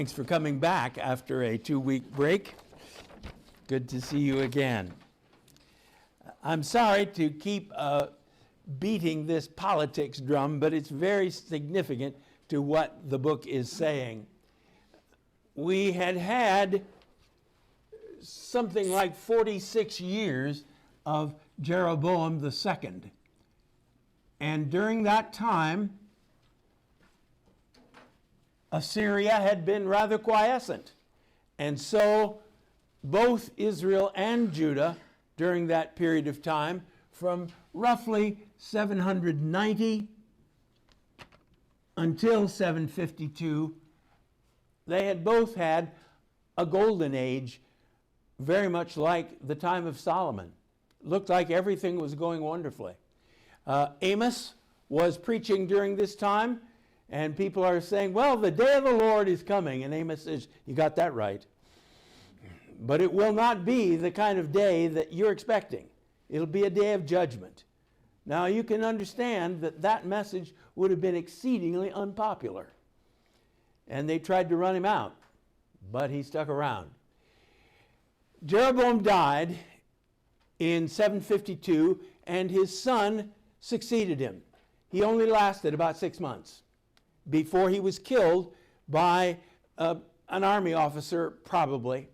Thanks for coming back after a 2-week break. Good to see you again. I'm sorry to keep beating this politics drum, but it's very significant to what the book is saying. We had something like 46 years of Jeroboam II. And during that time, Assyria had been rather quiescent. And so both Israel and Judah during that period of time, from roughly 790 until 752, they had both had a golden age, very much like the time of Solomon. It looked like everything was going wonderfully. Amos was preaching during this time, and people are saying, well, the day of the Lord is coming. And Amos says, you got that right. But it will not be the kind of day that you're expecting. It'll be a day of judgment. Now, you can understand that that message would have been exceedingly unpopular. And they tried to run him out, but he stuck around. Jeroboam died in 752, and his son succeeded him. He only lasted about 6 months before he was killed by an army officer, probably.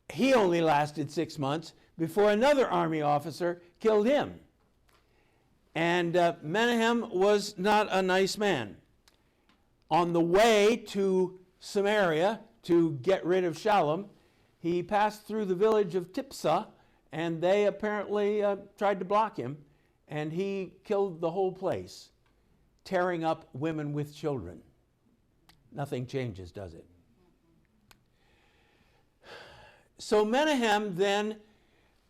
He only lasted 6 months before another army officer killed him. And Menahem was not a nice man. On the way to Samaria to get rid of Shalom, he passed through the village of Tipsah, and they apparently tried to block him, and he killed the whole place, tearing up women with children. Nothing changes, does it? So Menahem then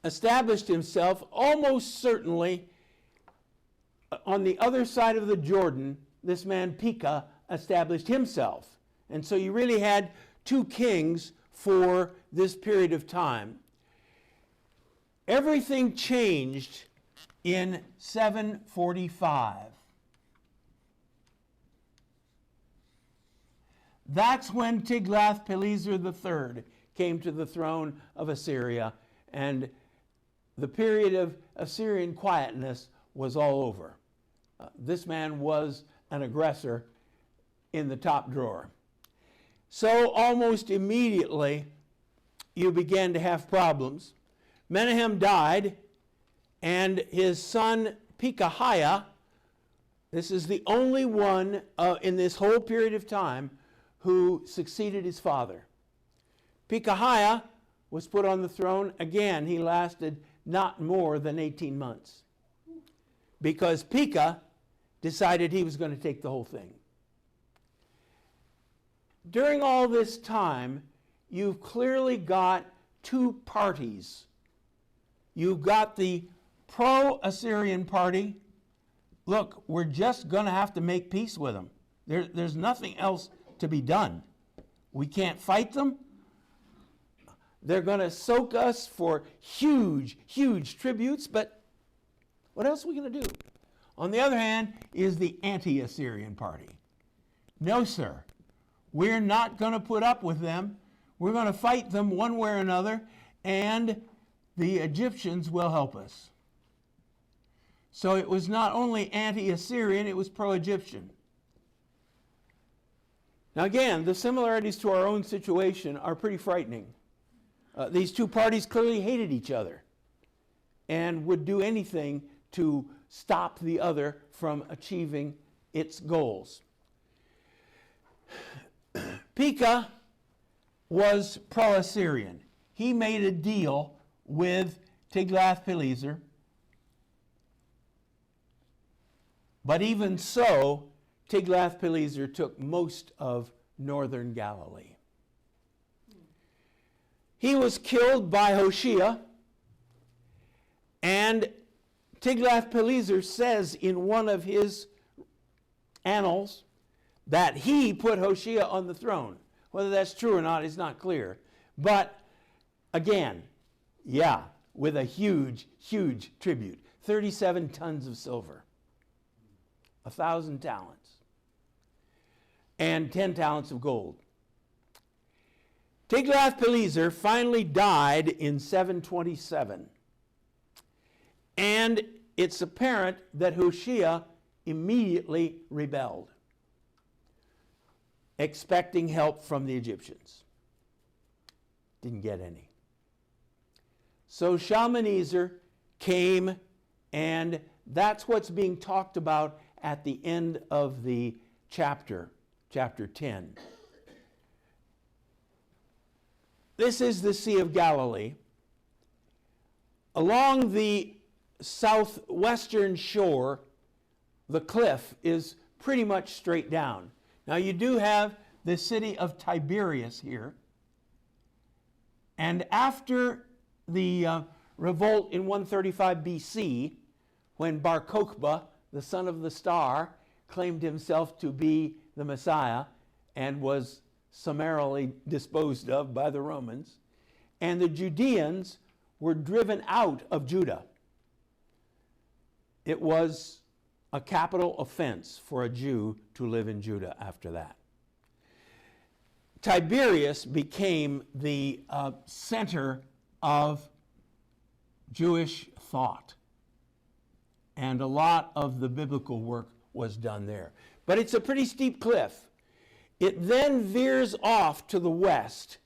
established himself almost certainly on the other side of the Jordan. This man Pekah established himself. And so you really had two kings for this period of time. Everything changed in 745. That's when Tiglath-Pileser III came to the throne of Assyria, and the period of Assyrian quietness was all over. This man was an aggressor in the top drawer. So almost immediately, you began to have problems. Menahem died, and his son Pekahiah, this is the only one in this whole period of time who succeeded his father. Pekahiah was put on the throne. Again, he lasted not more than 18 months because Pekah decided he was going to take the whole thing. During all this time, you've clearly got two parties. You've got the pro-Assyrian party. Look, we're just going to have to make peace with them. There's nothing else to be done. We can't fight them. They're going to soak us for huge, huge tributes, but what else are we going to do? On the other hand is the anti-Assyrian party. No, sir. We're not going to put up with them. We're going to fight them one way or another, and the Egyptians will help us. So it was not only anti-Assyrian, it was pro-Egyptian. Now again, the similarities to our own situation are pretty frightening. These two parties clearly hated each other and would do anything to stop the other from achieving its goals. Pekah was pro-Assyrian. He made a deal with Tiglath-Pileser, but even so, Tiglath-Pileser took most of northern Galilee. He was killed by Hosea, and Tiglath-Pileser says in one of his annals that he put Hosea on the throne. Whether that's true or not is not clear. But again, yeah, with a huge, huge tribute. 37 tons of silver, 1,000 talents, and 10 talents of gold. Tiglath-Pileser finally died in 727. And it's apparent that Hosea immediately rebelled, expecting help from the Egyptians. Didn't get any. So Shalmaneser came, and that's what's being talked about at the end of the chapter 10. This is the Sea of Galilee. Along the southwestern shore, the cliff is pretty much straight down. Now you do have the city of Tiberias here. And after the revolt in 135 BC, when Bar Kokhba, the son of the star, claimed himself to be the Messiah and was summarily disposed of by the Romans, and the Judeans were driven out of Judah. It was a capital offense for a Jew to live in Judah after that. Tiberias became the center of Jewish thought, and a lot of the biblical work was done there. But it's a pretty steep cliff. It then veers off to the west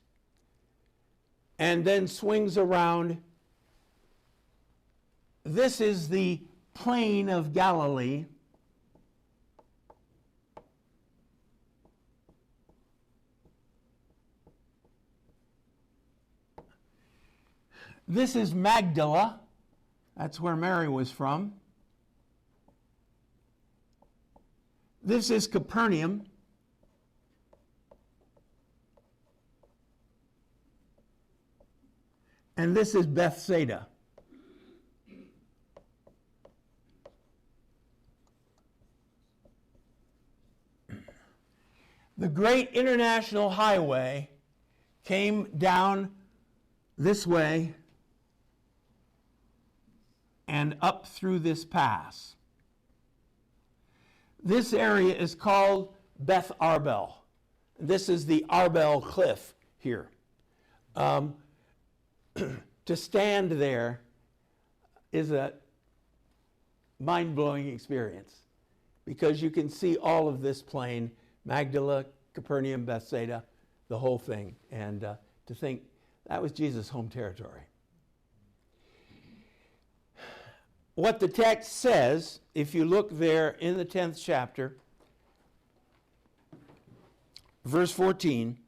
and then swings around. This is the plain of Galilee. This is Magdala. That's where Mary was from. This is Capernaum. And this is Bethsaida. The great international highway came down this way and up through this pass. This area is called Beth Arbel. This is the Arbel Cliff here. To stand there is a mind-blowing experience because you can see all of this plain, Magdala, Capernaum, Bethsaida, the whole thing. And to think that was Jesus' home territory. What the text says, if you look there in the 10th chapter, verse 14,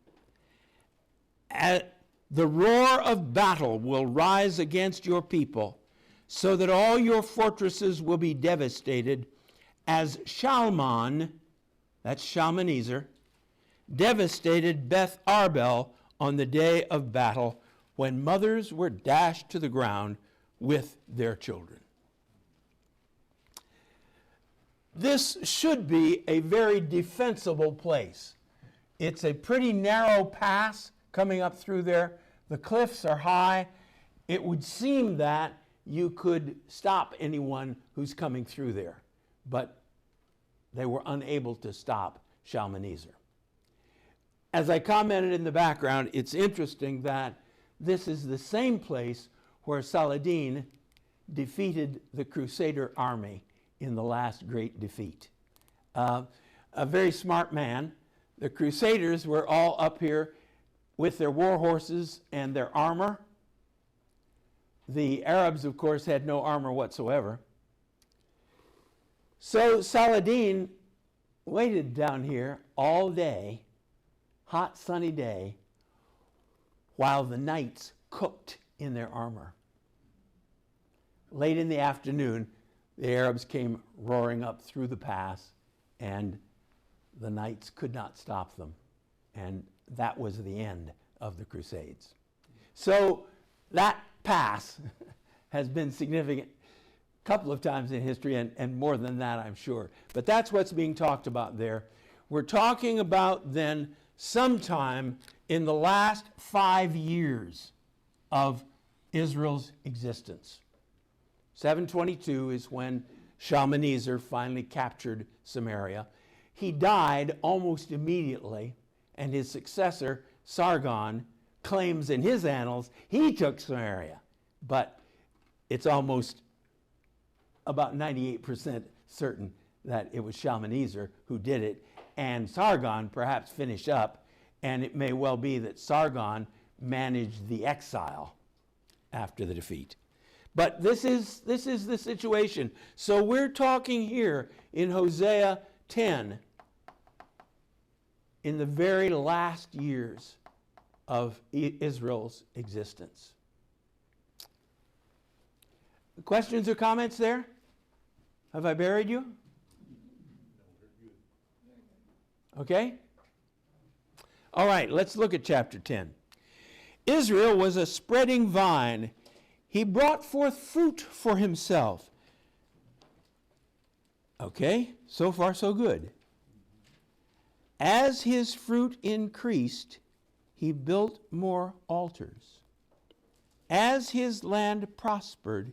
the roar of battle will rise against your people, so that all your fortresses will be devastated, as Shalman, that's Shalmaneser, devastated Beth Arbel on the day of battle, when mothers were dashed to the ground with their children. This should be a very defensible place. It's a pretty narrow pass coming up through there. The cliffs are high. It would seem that you could stop anyone who's coming through there, but they were unable to stop Shalmaneser. As I commented in the background, it's interesting that this is the same place where Saladin defeated the Crusader army in the last great defeat. A very smart man. The Crusaders were all up here with their war horses and their armor. The Arabs, of course, had no armor whatsoever. So Saladin waited down here all day, hot sunny day, while the knights cooked in their armor. Late in the afternoon, the Arabs came roaring up through the pass, and the knights could not stop them. And that was the end of the Crusades. So that pass has been significant a couple of times in history, and more than that, I'm sure. But that's what's being talked about there. We're talking about then sometime in the last 5 years of Israel's existence. 722 is when Shalmaneser finally captured Samaria. He died almost immediately, and his successor, Sargon, claims in his annals he took Samaria. But it's almost about 98% certain that it was Shalmaneser who did it, and Sargon perhaps finished up, and it may well be that Sargon managed the exile after the defeat. But this is the situation. So we're talking here in Hosea 10, in the very last years of Israel's existence. Questions or comments there? Have I buried you? Okay? All right, let's look at chapter 10. Israel was a spreading vine. He brought forth fruit for himself. Okay, so far so good. As his fruit increased, he built more altars. As his land prospered,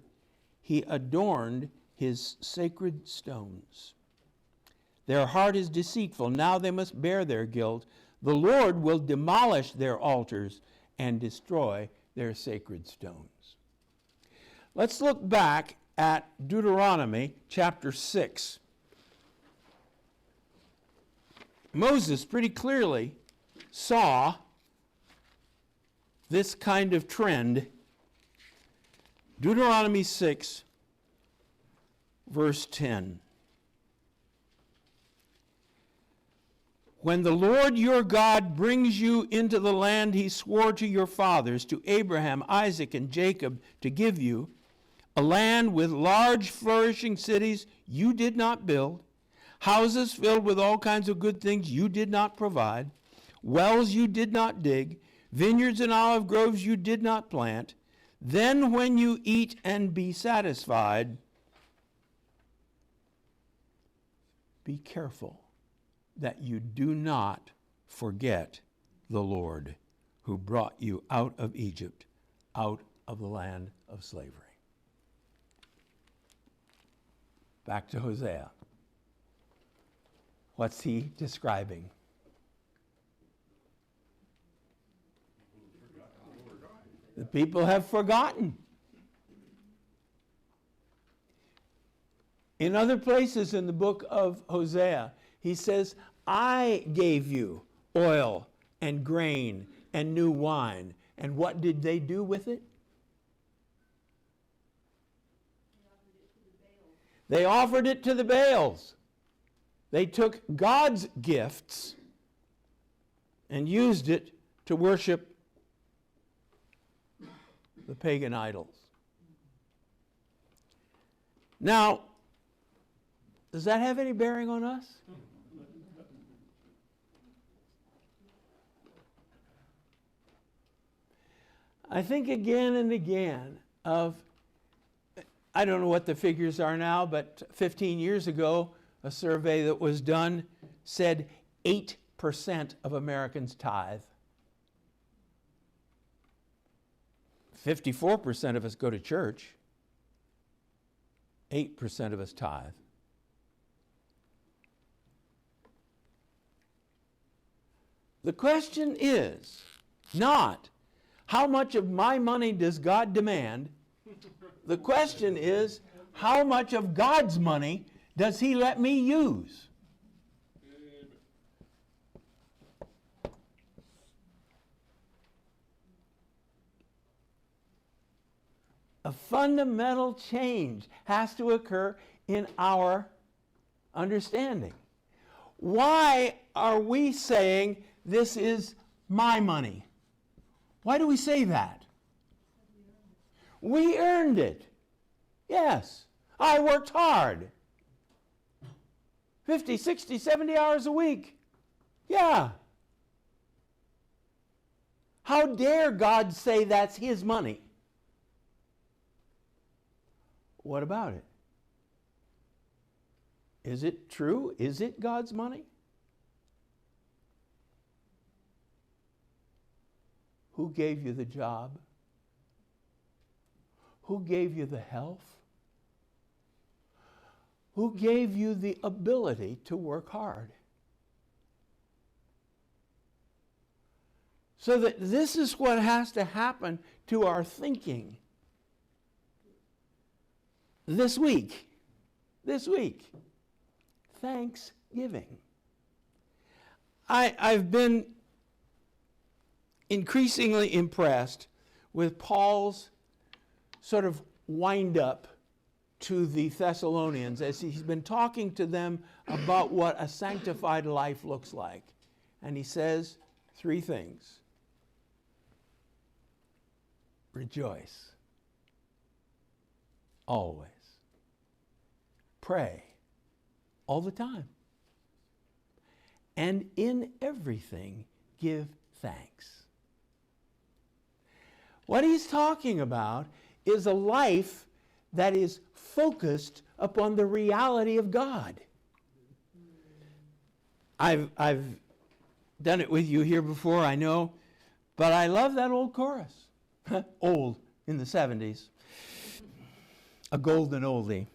he adorned his sacred stones. Their heart is deceitful. Now they must bear their guilt. The Lord will demolish their altars and destroy their sacred stones. Let's look back at Deuteronomy chapter 6. Moses pretty clearly saw this kind of trend. Deuteronomy 6, verse 10. When the Lord your God brings you into the land he swore to your fathers, to Abraham, Isaac, and Jacob, to give you, a land with large flourishing cities you did not build, houses filled with all kinds of good things you did not provide, wells you did not dig, vineyards and olive groves you did not plant, then when you eat and be satisfied, be careful that you do not forget the Lord who brought you out of Egypt, out of the land of slavery. Back to Hosea. What's he describing? The people have forgotten. In other places in the book of Hosea, he says, I gave you oil and grain and new wine. And what did they do with it? They offered it to the Baals. They took God's gifts and used it to worship the pagan idols. Now, does that have any bearing on us? I think again and again of, I don't know what the figures are now, but 15 years ago, a survey that was done said 8% of Americans tithe. 54% of us go to church. 8% of us tithe. The question is not, how much of my money does God demand? The question is, how much of God's money does he let me use? A fundamental change has to occur in our understanding. Why are we saying this is my money? Why do we say that? We earned it. Yes, I worked hard. 50, 60, 70 hours a week. Yeah. How dare God say that's his money? What about it? Is it true? Is it God's money? Who gave you the job? Who gave you the health? Who gave you the ability to work hard? So that this is what has to happen to our thinking this week. This week. Thanksgiving. I've been increasingly impressed with Paul's sort of wind up to the Thessalonians as he's been talking to them about what a sanctified life looks like. And he says 3 things. Rejoice. Always. Pray. All the time. And in everything, give thanks. What he's talking about is a life that is focused upon the reality of God. I've done it with you here before, I know, but I love that old chorus. Old, in the 70s. A golden oldie.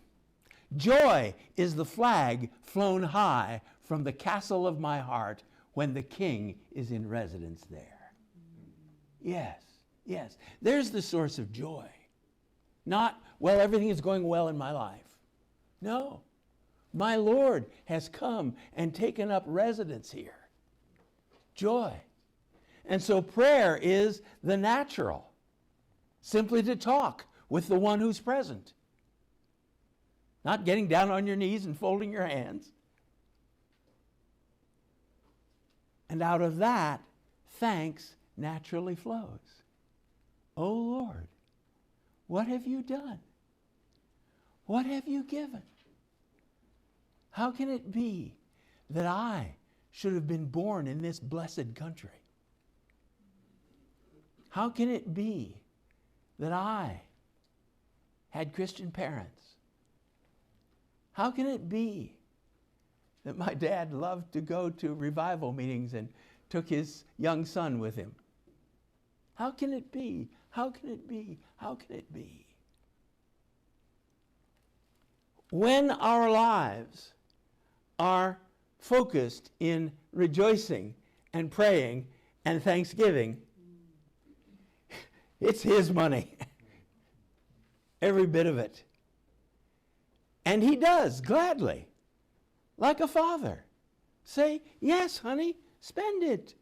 Joy is the flag flown high from the castle of my heart when the king is in residence there. Yes, yes. There's the source of joy. Not, well, everything is going well in my life. No. My Lord has come and taken up residence here. Joy. And so prayer is the natural. Simply to talk with the one who's present. Not getting down on your knees and folding your hands. And out of that, thanks naturally flows. Oh Lord, what have you done? What have you given? How can it be that I should have been born in this blessed country? How can it be that I had Christian parents? How can it be that my dad loved to go to revival meetings and took his young son with him? How can it be? How can it be? How can it be? When our lives are focused in rejoicing and praying and thanksgiving, it's his money. Every bit of it. And he does, gladly, like a father. Say, yes, honey, spend it.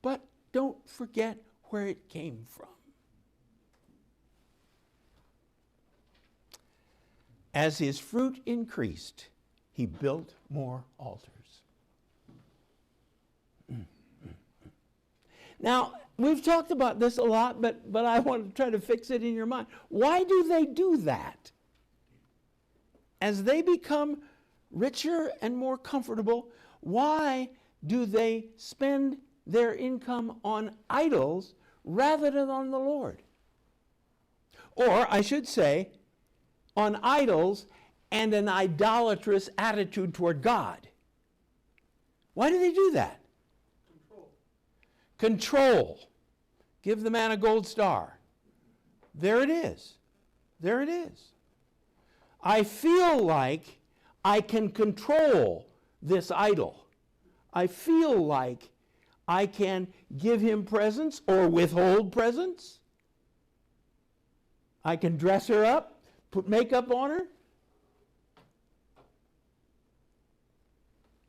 But don't forget where it came from. As his fruit increased, he built more altars. Now, we've talked about this a lot, but I want to try to fix it in your mind. Why do they do that? As they become richer and more comfortable, why do they spend their income on idols rather than on the Lord? Or, I should say, on idols and an idolatrous attitude toward God. Why do they do that? Control. Give the man a gold star. There it is. There it is. I feel like I can control this idol. I feel like I can give him presents or withhold presents. I can dress her up, put makeup on her.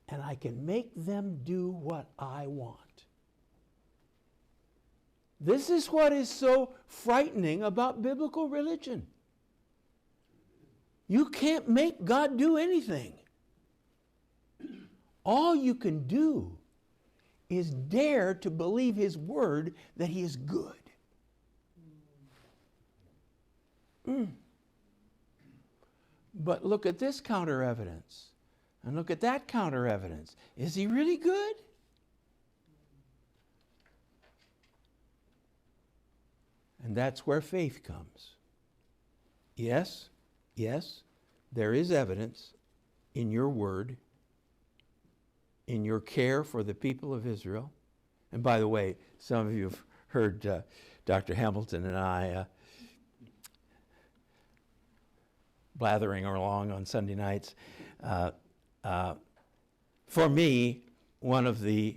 And I can make them do what I want. This is what is so frightening about biblical religion. You can't make God do anything. All you can do is dare to believe his word that he is good. But look at this counter evidence. And look at that counter evidence. Is he really good? And that's where faith comes. Yes, yes, there is evidence in your word, in your care for the people of Israel. And by the way, some of you have heard Dr. Hamilton and I blathering along on Sunday nights. For me, one of the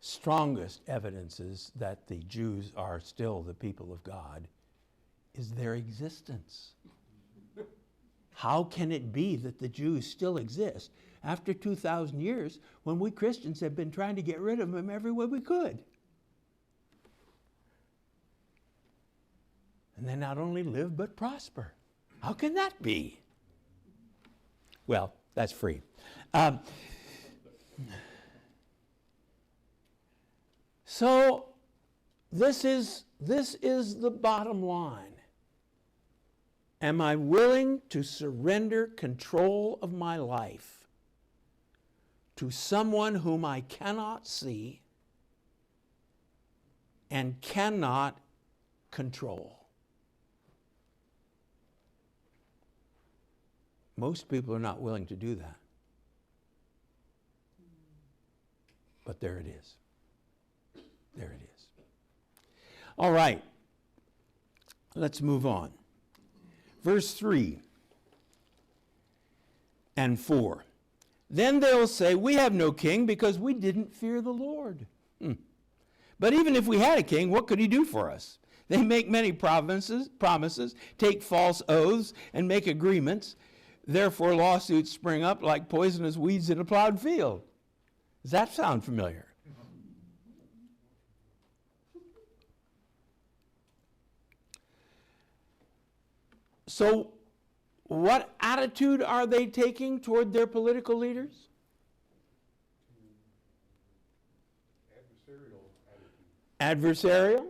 strongest evidences that the Jews are still the people of God is their existence. How can it be that the Jews still exist after 2,000 years when we Christians have been trying to get rid of them every way we could? And they not only live but prosper. How can that be? Well, that's free. So this is the bottom line. Am I willing to surrender control of my life to someone whom I cannot see and cannot control? Most people are not willing to do that. But there it is. There it is. All right. Let's move on. Verse 3 and 4. Then they'll say, we have no king because we didn't fear the Lord. But even if we had a king, what could he do for us? They make many promises, take false oaths, and make agreements. Therefore, lawsuits spring up like poisonous weeds in a plowed field. Does that sound familiar? So, what attitude are they taking toward their political leaders? Adversarial.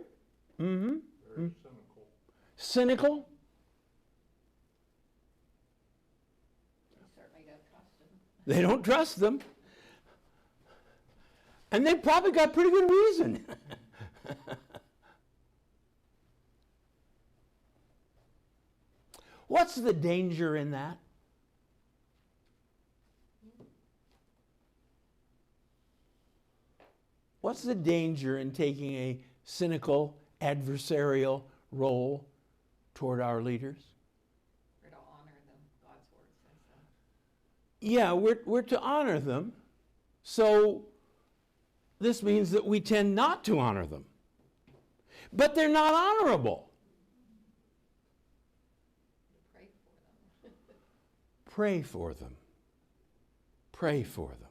Mm-hmm. Very cynical. Cynical? They don't trust them. And they probably got pretty good reason. What's the danger in that? What's the danger in taking a cynical, adversarial role toward our leaders? We're to honor them. God's word says that. Yeah, we're to honor them. So this means that we tend not to honor them. But they're not honorable. Pray for them. Pray for them. Pray for them.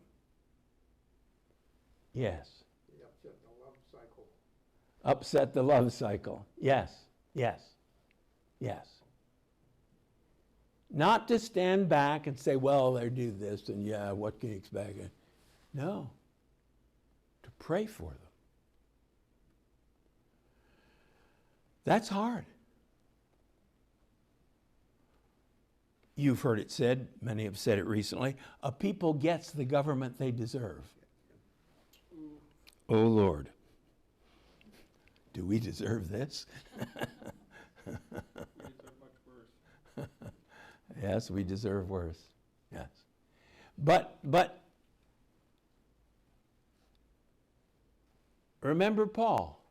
Yes. They upset the love cycle. Upset the love cycle. Yes, yes, yes. Not to stand back and say, well, they do this, and yeah, what can you expect? No. To pray for them. That's hard. You've heard it said, many have said it recently, a people gets the government they deserve. Oh, Lord. Do we deserve this? Yes, we deserve worse. Yes. But remember Paul.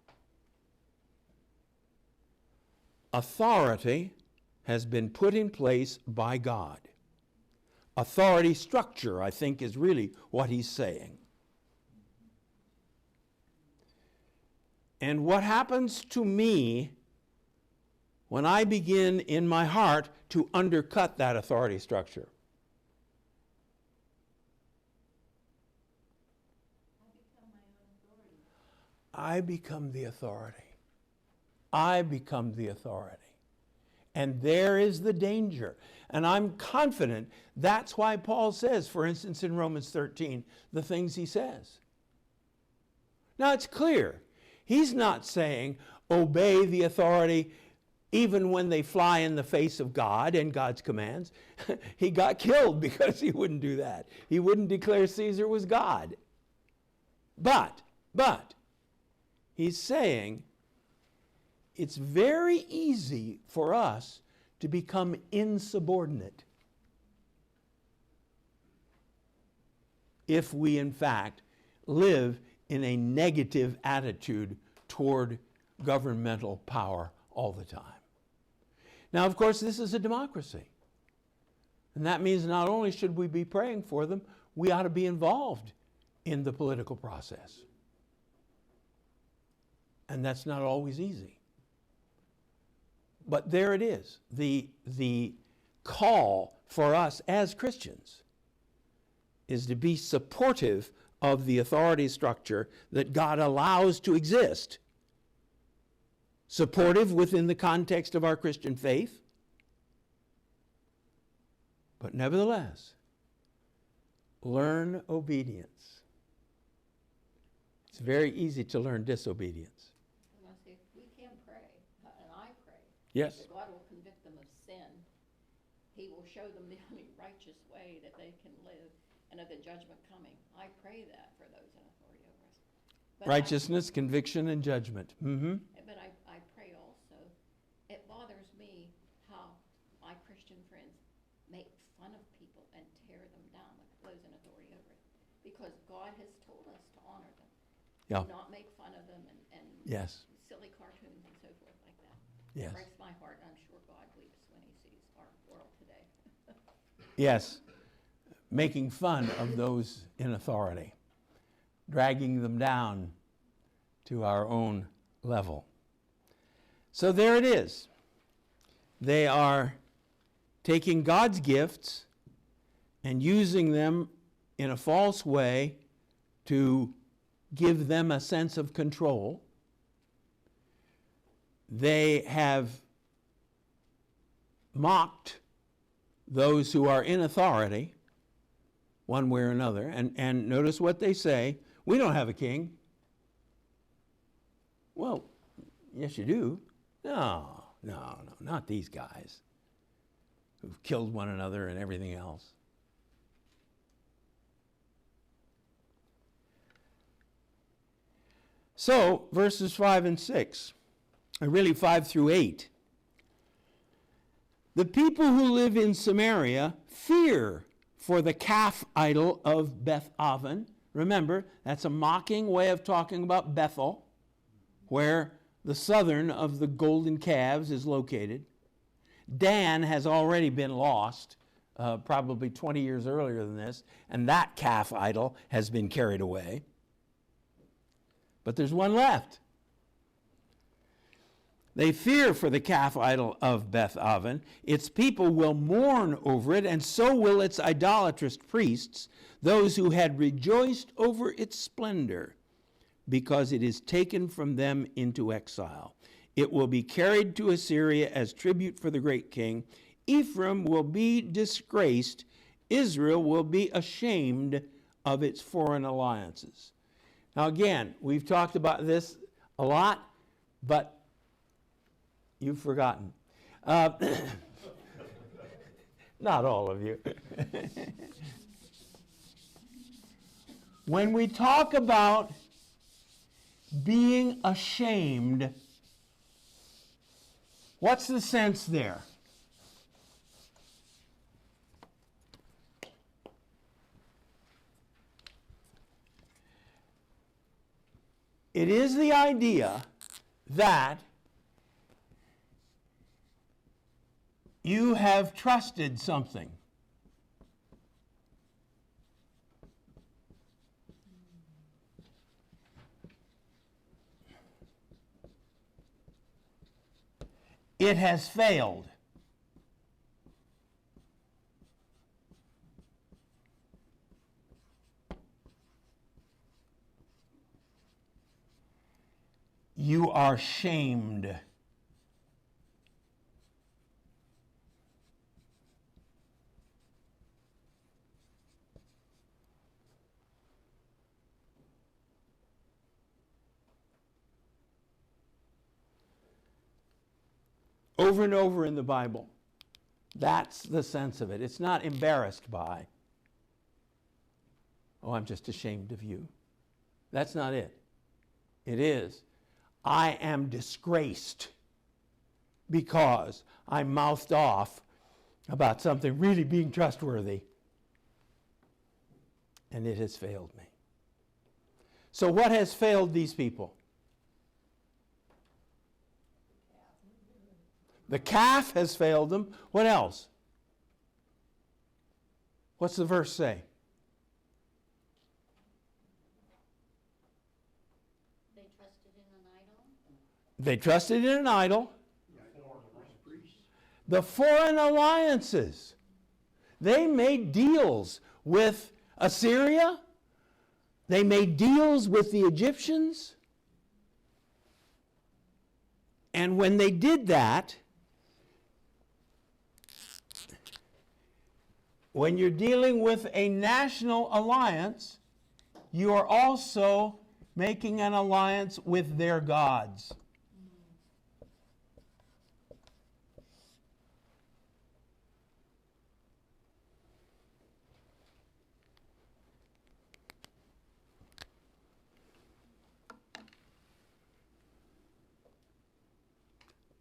Authority has been put in place by God. Authority structure, I think, is really what he's saying. And what happens to me when I begin in my heart to undercut that authority structure? I become the authority. I become the authority. And there is the danger. And I'm confident that's why Paul says, for instance, in Romans 13, the things he says. Now it's clear. He's not saying obey the authority even when they fly in the face of God and God's commands. He got killed because he wouldn't do that. He wouldn't declare Caesar was God. But, he's saying it's very easy for us to become insubordinate if we, in fact, live in a negative attitude toward governmental power all the time. Now, of course, this is a democracy. And that means not only should we be praying for them, we ought to be involved in the political process. And that's not always easy. But there it is. The call for us as Christians is to be supportive of the authority structure that God allows to exist. Supportive within the context of our Christian faith. But nevertheless, learn obedience. It's very easy to learn disobedience. And I say, we can pray, and I pray. Yes. That God will convict them of sin. He will show them the only righteous way that they can live, and of the judgment coming. I pray that for those in authority over us. But Righteousness, conviction, and judgment. Mm-hmm. But I pray also, it bothers me how my Christian friends make fun of people and tear them down, those in authority over it. Because God has told us to honor them. Yeah. Do not make fun of them and Yes. silly cartoons and so forth like that. Yes. It breaks my heart, and I'm sure God weeps when he sees our world today. Yes. Making fun of those in authority. Dragging them down to our own level. So there it is. They are taking God's gifts and using them in a false way to give them a sense of control. They have mocked those who are in authority one way or another. And notice what they say. We don't have a king. Well, yes you do. No, not these guys who've killed one another and everything else. So, verses 5 and 6, or really 5 through 8. The people who live in Samaria fear for the calf idol of Beth-aven. Remember, that's a mocking way of talking about Bethel, where the southern of the golden calves is located. Dan has already been lost, probably 20 years earlier than this, and that calf idol has been carried away. But there's one left. They fear for the calf idol of Beth-aven. Its people will mourn over it, and so will its idolatrous priests, those who had rejoiced over its splendor, because it is taken from them into exile. It will be carried to Assyria as tribute for the great king. Ephraim will be disgraced. Israel will be ashamed of its foreign alliances. Now again, we've talked about this a lot, but you've forgotten. Not all of you. When we talk about being ashamed, what's the sense there? It is the idea that you have trusted something. It has failed. You are shamed. Over and over in the Bible, that's the sense of it. It's not embarrassed by, oh, I'm just ashamed of you. That's not it. It is, I am disgraced because I mouthed off about something really being trustworthy, and it has failed me. So what has failed these people? The calf has failed them. What else? What's the verse say? They trusted in an idol? They trusted in an idol. Priests. The foreign alliances. They made deals with Assyria. They made deals with the Egyptians. And when they did that, when you're dealing with a national alliance, you are also making an alliance with their gods.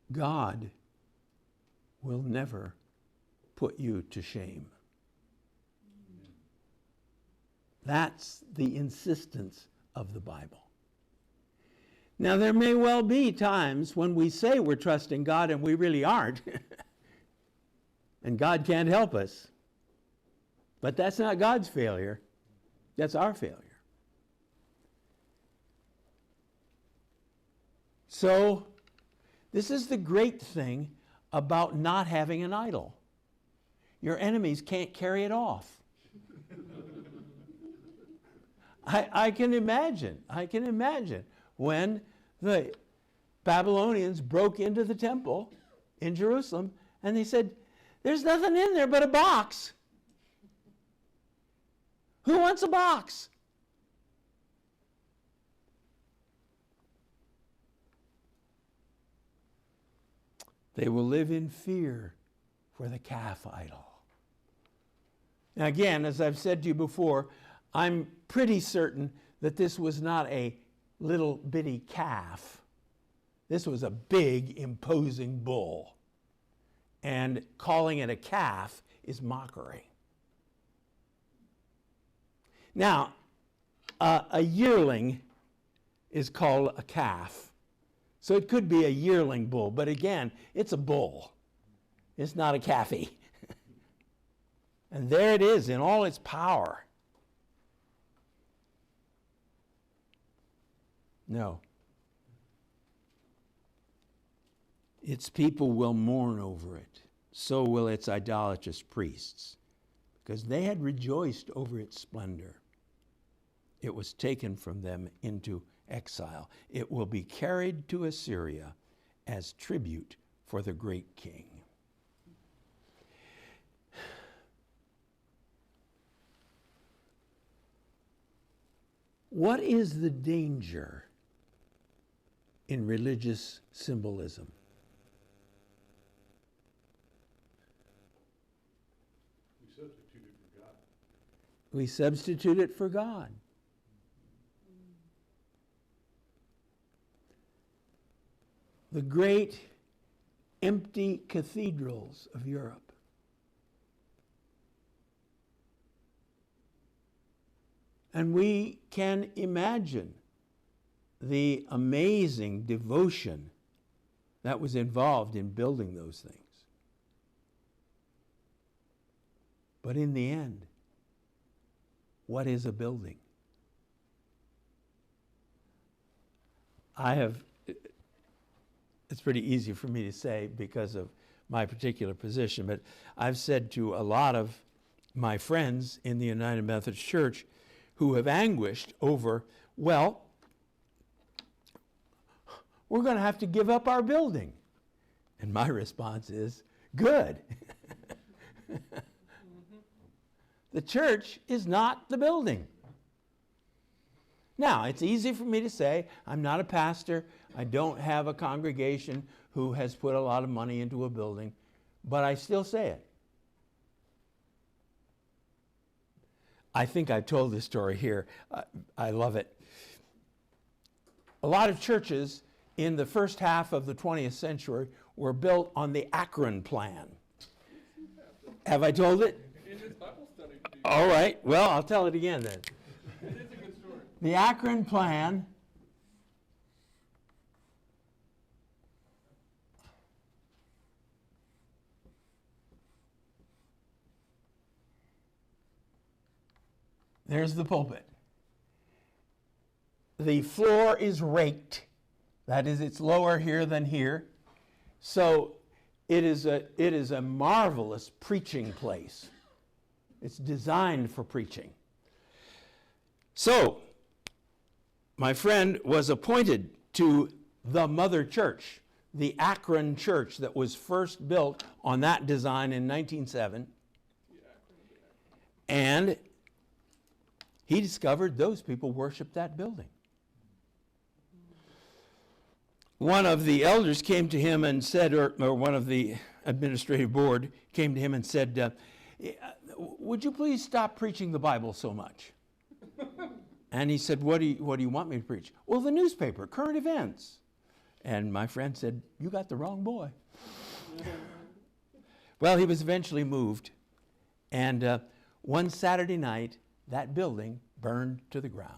God will never put you to shame. That's the insistence of the Bible. Now, there may well be times when we say we're trusting God and we really aren't. And God can't help us. But that's not God's failure. That's our failure. So, this is the great thing about not having an idol. Your enemies can't carry it off. I can imagine when the Babylonians broke into the temple in Jerusalem and they said, "There's nothing in there but a box. Who wants a box?" They will live in fear for the calf idol. Now again, as I've said to you before, I'm pretty certain that this was not a little bitty calf. This was a big, imposing bull. And calling it a calf is mockery. Now, a yearling is called a calf. So it could be a yearling bull, but again, it's a bull. It's not a calfie. And there it is in all its power. No. Its people will mourn over it. So will its idolatrous priests, because they had rejoiced over its splendor. It was taken from them into exile. It will be carried to Assyria as tribute for the great king. What is the danger in religious symbolism? We substitute it for God. The great empty cathedrals of Europe. And we can imagine the amazing devotion that was involved in building those things. But in the end, what is a building? It's pretty easy for me to say because of my particular position, but I've said to a lot of my friends in the United Methodist Church who have anguished over, well, we're going to have to give up our building. And my response is, good. The church is not the building. Now, it's easy for me to say, I'm not a pastor, I don't have a congregation who has put a lot of money into a building, but I still say it. I think I've told this story here. I love it. A lot of churches in the first half of the 20th century were built on the Akron plan. Have I told it? In this Bible study. All right. Well, I'll tell it again then. It is a good story. The Akron plan there's the pulpit. The floor is raked That is, it's lower here than here. So it is a marvelous preaching place. It's designed for preaching. So, my friend was appointed to the mother church, the Akron church that was first built on that design in 1907. And he discovered those people worshiped that building. One of the elders came to him and said, or one of the administrative board came to him and said, would you please stop preaching the Bible so much? And he said, what do you want me to preach? Well, the newspaper, current events. And my friend said, you got the wrong boy. Well, he was eventually moved. And one Saturday night, that building burned to the ground.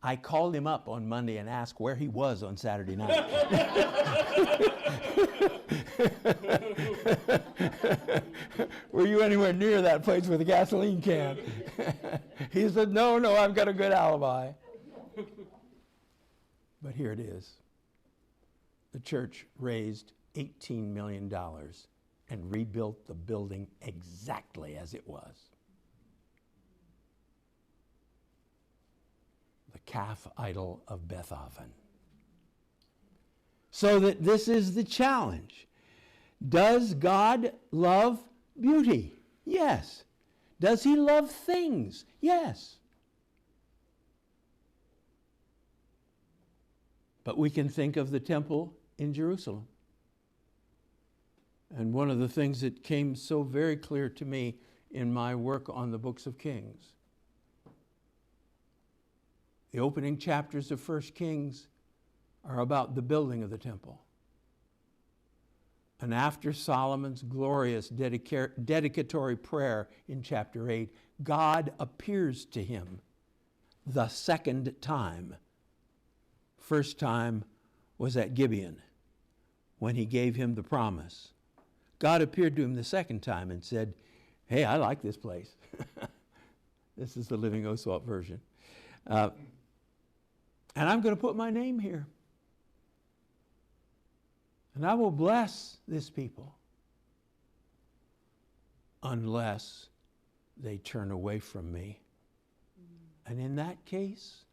I called him up on Monday and asked where he was on Saturday night. Were you anywhere near that place with a gasoline can? He said, no, I've got a good alibi. But here it is. The church raised $18 million and rebuilt the building exactly as it was. The calf idol of Bethoven. So that this is the challenge. Does God love beauty? Yes. Does he love things? Yes. But we can think of the temple in Jerusalem. And one of the things that came so very clear to me in my work on the books of Kings, the opening chapters of 1 Kings are about the building of the temple. And after Solomon's glorious dedicatory prayer in chapter 8, God appears to him the second time. First time was at Gibeon when he gave him the promise. God appeared to him the second time and said, hey, I like this place. This is the Living Oswalt version. And I'm going to put my name here. And I will bless this people unless they turn away from me. And in that case,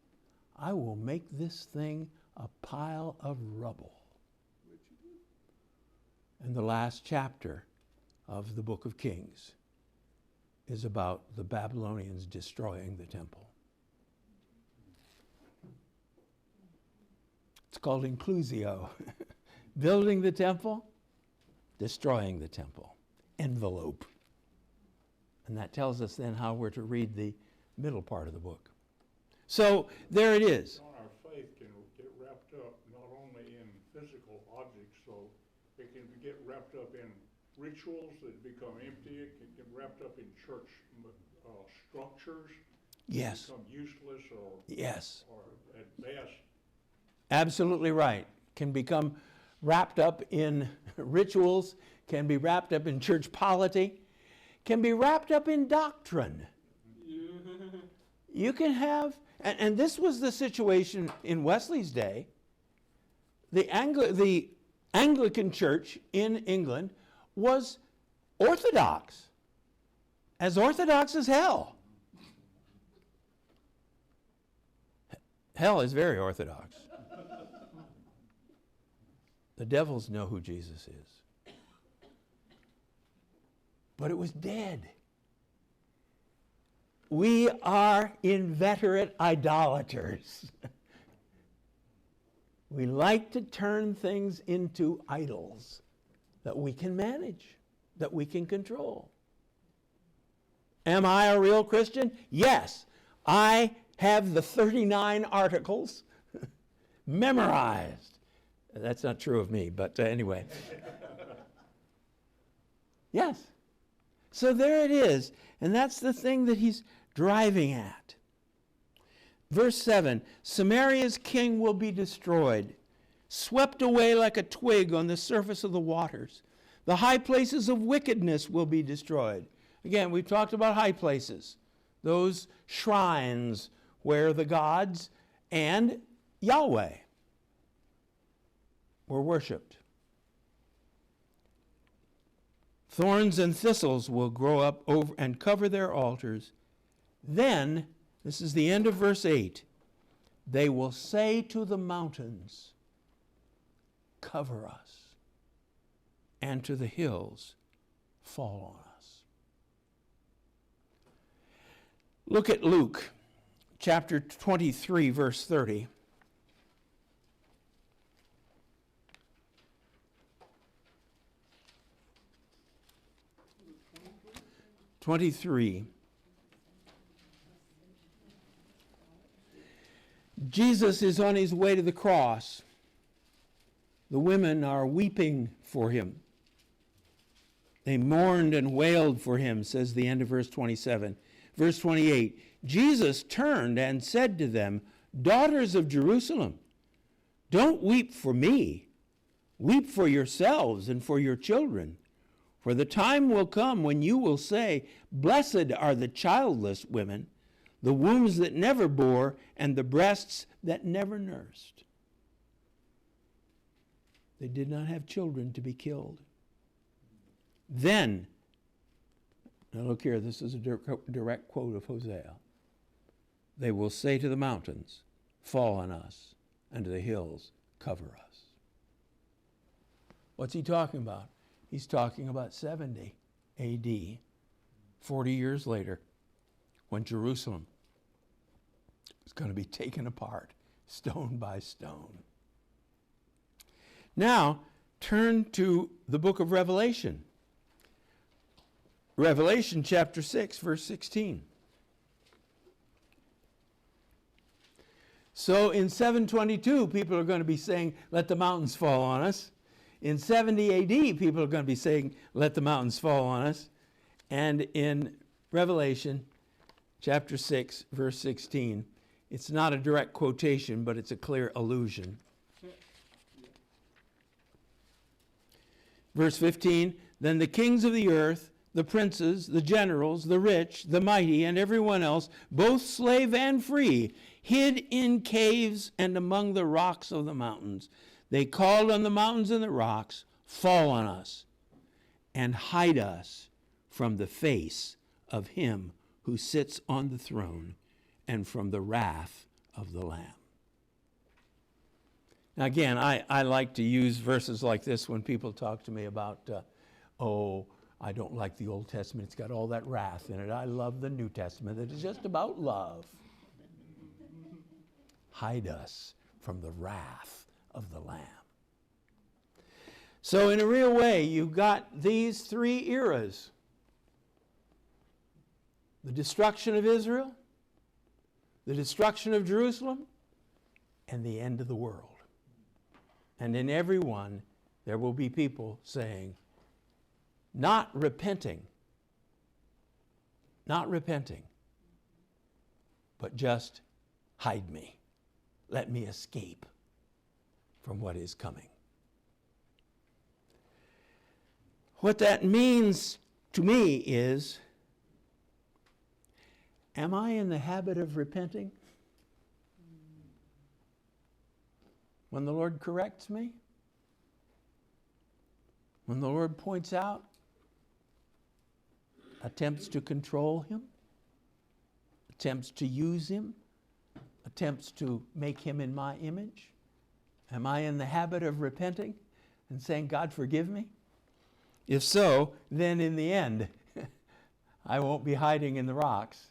I will make this thing a pile of rubble. And the last chapter of the book of Kings is about the Babylonians destroying the temple. It's called inclusio. Building the temple, destroying the temple. Envelope. And that tells us then how we're to read the middle part of the book. So there it is. Our faith can get wrapped up not only in physical objects, so it can get wrapped up in rituals that become empty. It can get wrapped up in church structures. Yes. Become useless or at best. Absolutely right. Can become wrapped up in rituals, can be wrapped up in church polity, can be wrapped up in doctrine. You can have, and this was the situation in Wesley's day. The Anglican Church in England was orthodox as hell. Hell is very orthodox. The devils know who Jesus is. But it was dead. We are inveterate idolaters. We like to turn things into idols that we can manage, that we can control. Am I a real Christian? Yes. I have the 39 articles memorized. That's not true of me, but anyway. Yes. So there it is. And that's the thing that he's driving at. Verse 7, Samaria's king will be destroyed, swept away like a twig on the surface of the waters. The high places of wickedness will be destroyed. Again, we've talked about high places, those shrines where the gods and Yahweh were worshipped. Thorns and thistles will grow up over and cover their altars. Then, this is the end of verse 8, they will say to the mountains, cover us, and to the hills, fall on us. Look at Luke chapter 23, verse 30. Jesus is on his way to the cross. The women are weeping for him. They mourned and wailed for him, says the end of verse 27. Verse 28, Jesus turned and said to them, daughters of Jerusalem, don't weep for me. Weep for yourselves and for your children. For the time will come when you will say, blessed are the childless women, the wombs that never bore, and the breasts that never nursed. They did not have children to be killed. Then, now look here, this is a direct quote of Hosea. They will say to the mountains, fall on us, and to the hills, cover us. What's he talking about? He's talking about 70 AD, 40 years later, when Jerusalem is going to be taken apart, stone by stone. Now, turn to the book of Revelation. Revelation chapter 6, verse 16. So in 722, people are going to be saying, let the mountains fall on us. In 70 AD, people are going to be saying, let the mountains fall on us. And in Revelation chapter 6, verse 16, it's not a direct quotation, but it's a clear allusion. Verse 15, then the kings of the earth, the princes, the generals, the rich, the mighty, and everyone else, both slave and free, hid in caves and among the rocks of the mountains. They called on the mountains and the rocks, fall on us, and hide us from the face of him who sits on the throne and from the wrath of the Lamb. Now again, I like to use verses like this when people talk to me about, I don't like the Old Testament. It's got all that wrath in it. I love the New Testament. It is just about love. Hide us from the wrath of the Lamb. So in a real way, you've got these three eras. The destruction of Israel, the destruction of Jerusalem, and the end of the world. And in every one, there will be people saying, not repenting, but just hide me. Let me escape from what is coming. What that means to me is, am I in the habit of repenting? When the Lord corrects me? When the Lord points out attempts to control him? Attempts to use him? Attempts to make him in my image? Am I in the habit of repenting and saying, God, forgive me? If so, then in the end, I won't be hiding in the rocks.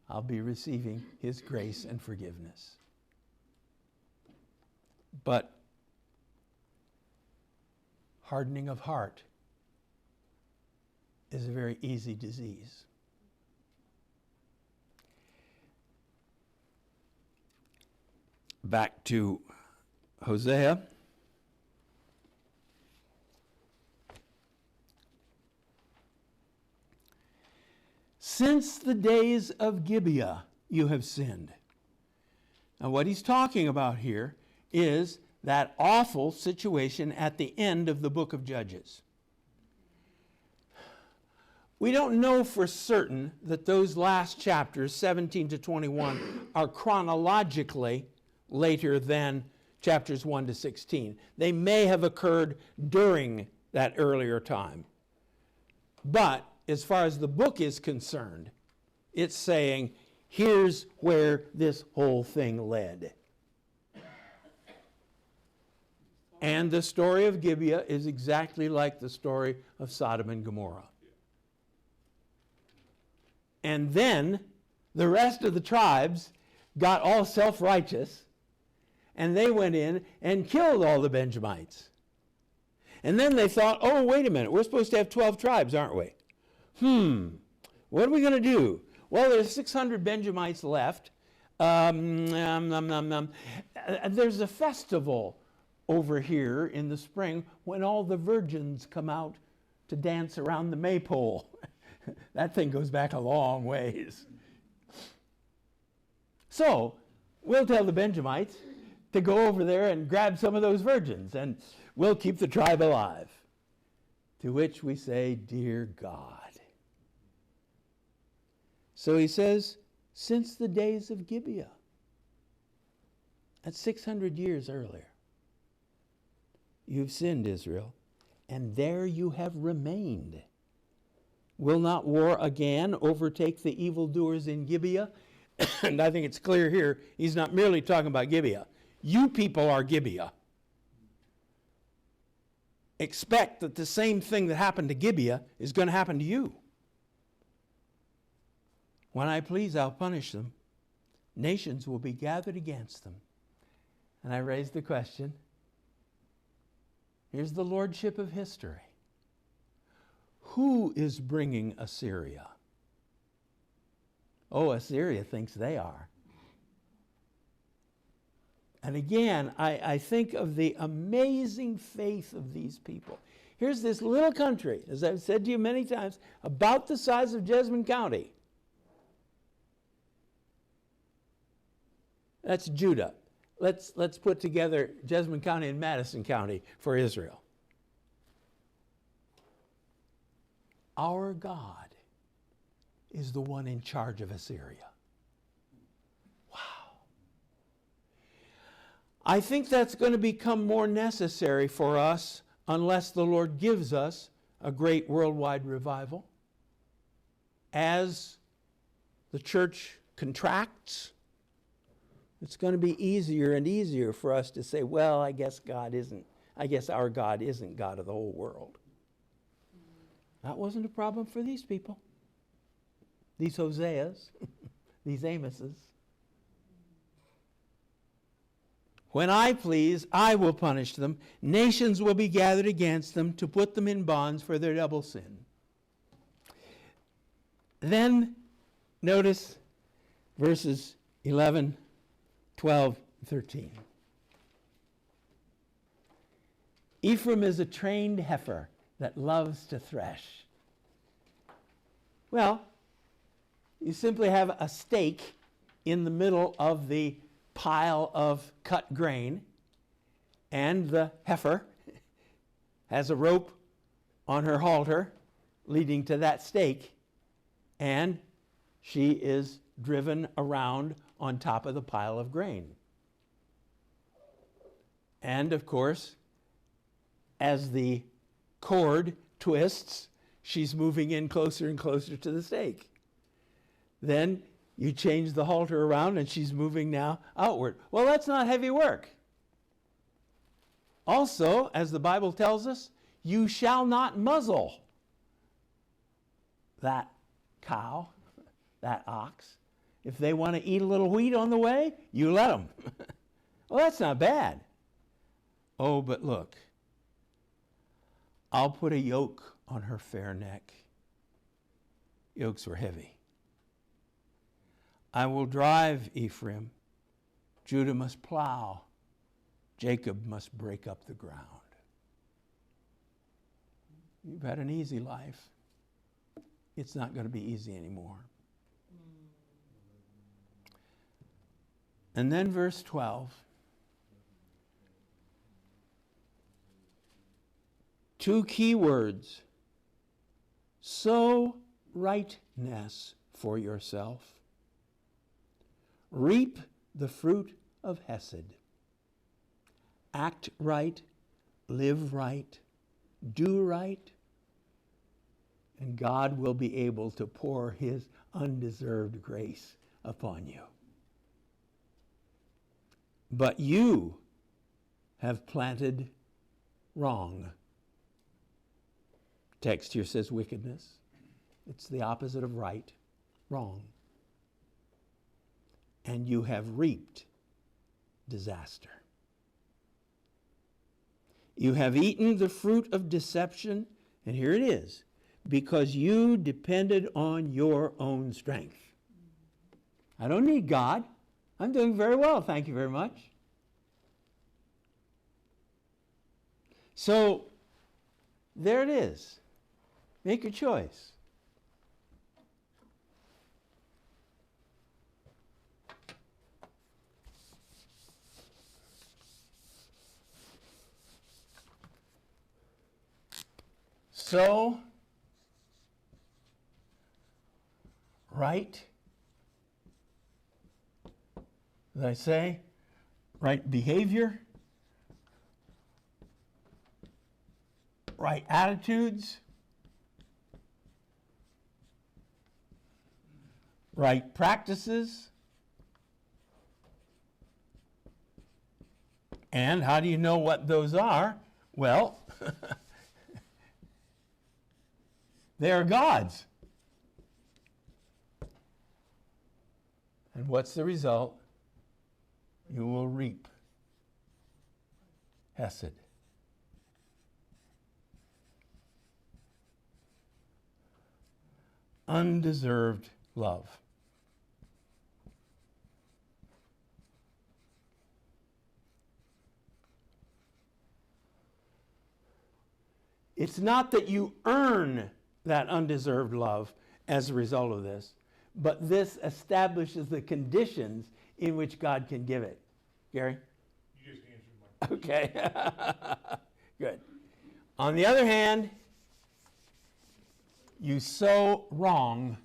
I'll be receiving his grace and forgiveness. But hardening of heart is a very easy disease. Back to Hosea. Since the days of Gibeah, you have sinned. Now, what he's talking about here is that awful situation at the end of the book of Judges. We don't know for certain that those last chapters, 17 to 21, are chronologically later than chapters 1 to 16. They may have occurred during that earlier time. But as far as the book is concerned, it's saying, here's where this whole thing led. And the story of Gibeah is exactly like the story of Sodom and Gomorrah. And then the rest of the tribes got all self-righteous, and they went in and killed all the Benjamites. And then they thought, oh, wait a minute, we're supposed to have 12 tribes, aren't we? What are we going to do? Well, there's 600 Benjamites left. There's a festival over here in the spring when all the virgins come out to dance around the maypole. That thing goes back a long ways. So, we'll tell the Benjamites to go over there and grab some of those virgins, and we'll keep the tribe alive. To which we say, dear God. So he says, since the days of Gibeah. That's 600 years earlier. You've sinned, Israel, and there you have remained. Will not war again overtake the evildoers in Gibeah? And I think it's clear here, he's not merely talking about Gibeah. You people are Gibeah. Expect that the same thing that happened to Gibeah is going to happen to you. When I please, I'll punish them. Nations will be gathered against them. And I raise the question, here's the lordship of history. Who is bringing Assyria? Oh, Assyria thinks they are. And again, I think of the amazing faith of these people. Here's this little country, as I've said to you many times, about the size of Jessamine County. That's Judah. Let's put together Jessamine County and Madison County for Israel. Our God is the one in charge of Assyria. Wow. I think that's going to become more necessary for us unless the Lord gives us a great worldwide revival. As the church contracts, it's going to be easier and easier for us to say, well, I guess our God isn't God of the whole world. That wasn't a problem for these people. These Hoseas, these Amoses. When I please, I will punish them. Nations will be gathered against them to put them in bonds for their double sin. Then, notice verses 11, 12, 13. Ephraim is a trained heifer that loves to thresh. Well, you simply have a stake in the middle of the pile of cut grain, and the heifer has a rope on her halter leading to that stake, and she is driven around on top of the pile of grain. And of course, as the cord twists, she's moving in closer and closer to the stake. Then you change the halter around and she's moving now outward. Well, that's not heavy work. Also, as the Bible tells us, you shall not muzzle that cow, that ox. If they want to eat a little wheat on the way, you let them. Well, that's not bad. Oh, but look, I'll put a yoke on her fair neck. Yokes were heavy. I will drive Ephraim. Judah must plow. Jacob must break up the ground. You've had an easy life. It's not going to be easy anymore. And then verse 12. Two key words. Sow rightness for yourself. Reap the fruit of Hesed. act right, live right, do right, and God will be able to pour his undeserved grace upon you. But you have planted wrong. Text here says wickedness. It's the opposite of right, wrong. And you have reaped disaster. You have eaten the fruit of deception, and here it is, because you depended on your own strength. I don't need God. I'm doing very well, thank you very much. So, there it is. Make your choice. So, right, as I say, right behavior, right attitudes, right practices. And how do you know what those are? Well, they are God's. And what's the result? You will reap Hesed. Undeserved love. It's not that you earn that undeserved love as a result of this, but this establishes the conditions in which God can give it. Gary? You just answered my question. Okay. Good. On the other hand, you sow wrong.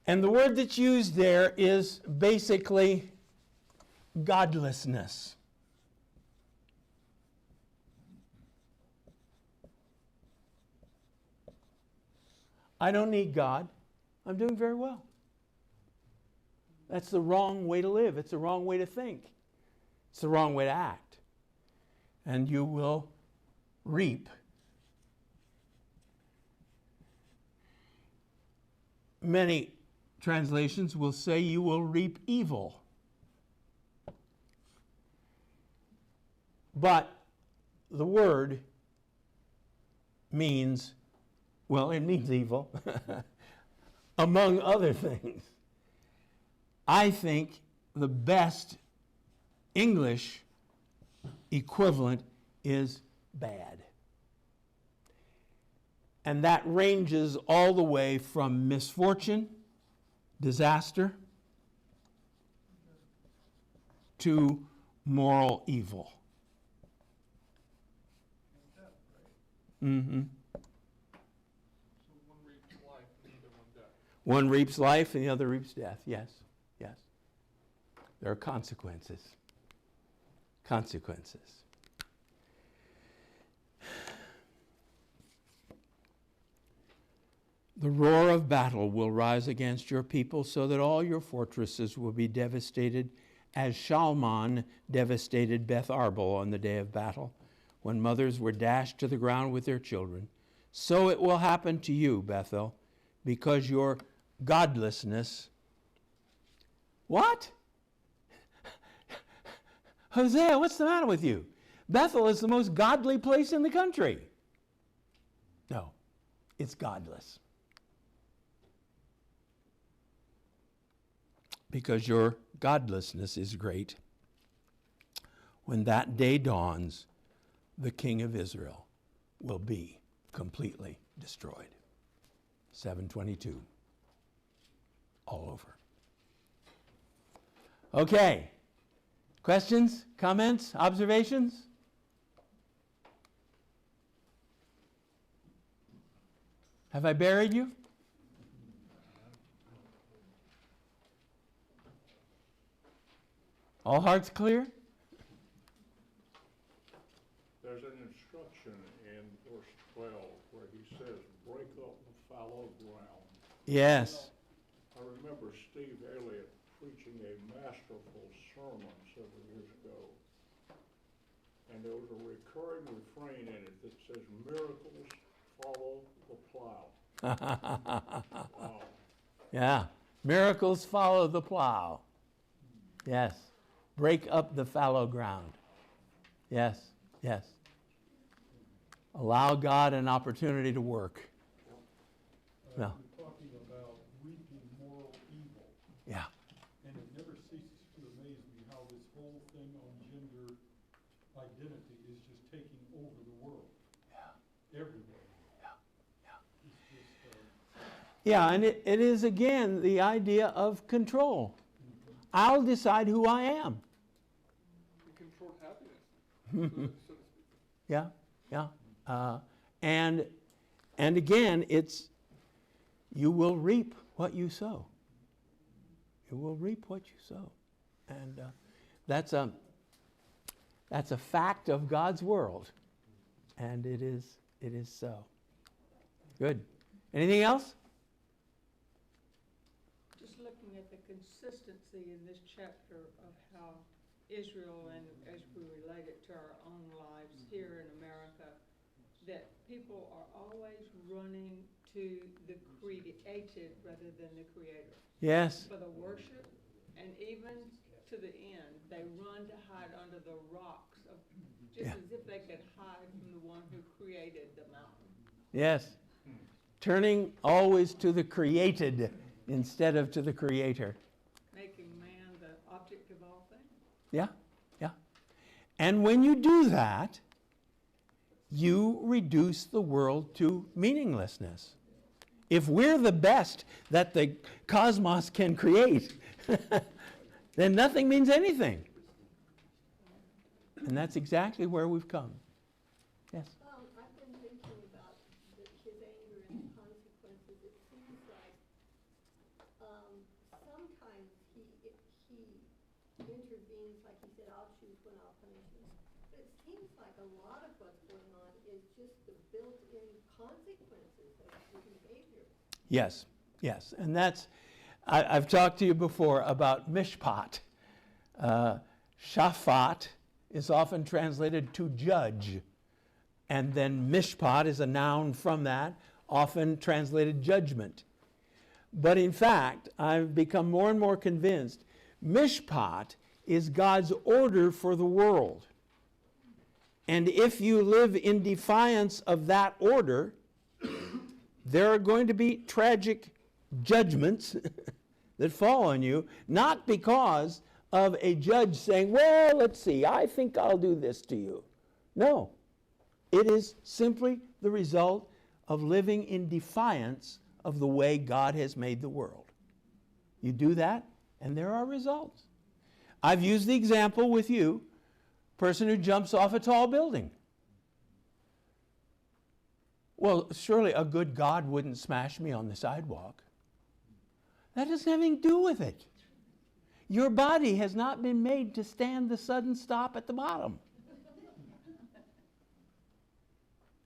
And the word that's used there is basically godlessness. I don't need God. I'm doing very well. That's the wrong way to live. It's the wrong way to think. It's the wrong way to act. And you will reap many translations will say you will reap evil. But the word means, well, it means evil, among other things. I think the best English equivalent is bad. And that ranges all the way from misfortune, disaster, to moral evil. Mm-hmm. So one reaps life and the other one death. One reaps life and the other reaps death. Yes, yes. There are consequences. Consequences. The roar of battle will rise against your people so that all your fortresses will be devastated as Shalman devastated Beth Arbel on the day of battle, when mothers were dashed to the ground with their children. So it will happen to you, Bethel, because your godlessness. What? Hosea, what's the matter with you? Bethel is the most godly place in the country. No, it's godless. Because your godlessness is great. When that day dawns, the king of Israel will be completely destroyed. 722. All over. Okay. Questions, comments, observations? Have I buried you? All hearts clear? There's an instruction in verse 12 where he says, break up the fallow ground. Yes. I remember Steve Elliott preaching a masterful sermon several years ago. And there was a recurring refrain in it that says, miracles follow the plow. Wow. Yeah. Miracles follow the plow. Yes. Break up the fallow ground. Yes. Yes. Allow God an opportunity to work. No. You're talking about reaping moral evil, Yeah. and it never ceases to amaze me how this whole thing on gender identity is just taking over the world. Yeah. Everywhere. Yeah. It's just, Yeah, and it is again the idea of control. I'll decide who I am. You control happiness, so to speak. Yeah, yeah. And again, it's you will reap what you sow. You will reap what you sow, and that's a fact of God's world, and it is so. Good. Anything else? Just looking at the consistency in this chapter of how Israel, and as we relate it to our own lives here in America, that people are always running to the created rather than the creator. Yes. For the worship, and even to the end, they run to hide under the rocks, of, just Yeah. as if they could hide from the one who created the mountain. Yes. Turning always to the created instead of to the creator. Making man the object of all things. Yeah, yeah. And when you do that, you reduce the world to meaninglessness. If we're the best that the cosmos can create, then nothing means anything. And that's exactly where we've come. Yes. I've been thinking about his anger and the consequences. It seems like sometimes he intervenes, like he said, I'll choose when I'll punish you. But it seems like a lot of what's going on is just the built-in consequences of his behavior. Yes, yes. And that's, I've talked to you before about mishpat. Shaphat is often translated to judge. And then mishpat is a noun from that, often translated judgment. But in fact, I've become more and more convinced mishpat is God's order for the world. And if you live in defiance of that order, there are going to be tragic judgments that fall on you, not because of a judge saying, well, let's see, I think I'll do this to you. No. It is simply the result of living in defiance of the way God has made the world. You do that, and there are results. I've used the example with you, person who jumps off a tall building. Well, surely a good God wouldn't smash me on the sidewalk. That doesn't have anything to do with it. Your body has not been made to stand the sudden stop at the bottom.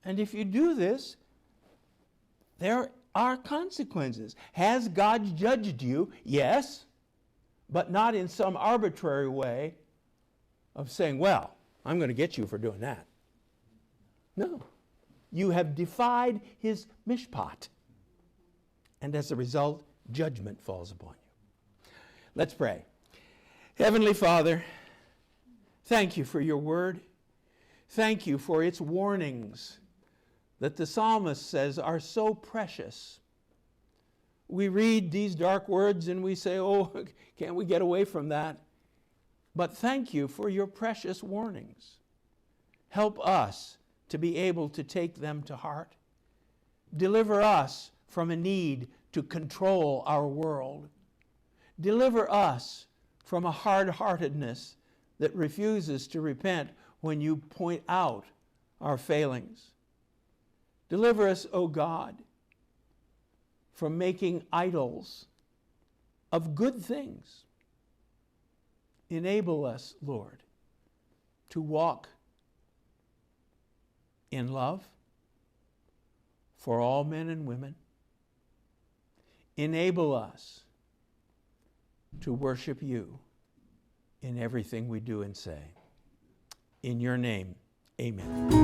And if you do this, there are consequences. Has God judged you? Yes, but not in some arbitrary way of saying, well, I'm going to get you for doing that. No. You have defied his mishpat. And as a result, judgment falls upon you. Let's pray. Heavenly Father, thank you for your word. Thank you for its warnings that the psalmist says are so precious. We read these dark words and we say, oh, can't we get away from that? But thank you for your precious warnings. Help us to be able to take them to heart. Deliver us from a need to control our world. Deliver us from a hard-heartedness that refuses to repent when you point out our failings. Deliver us, O God, from making idols of good things Enable us, Lord, to walk in love for all men and women. Enable us to worship you in everything we do and say. In your name, amen.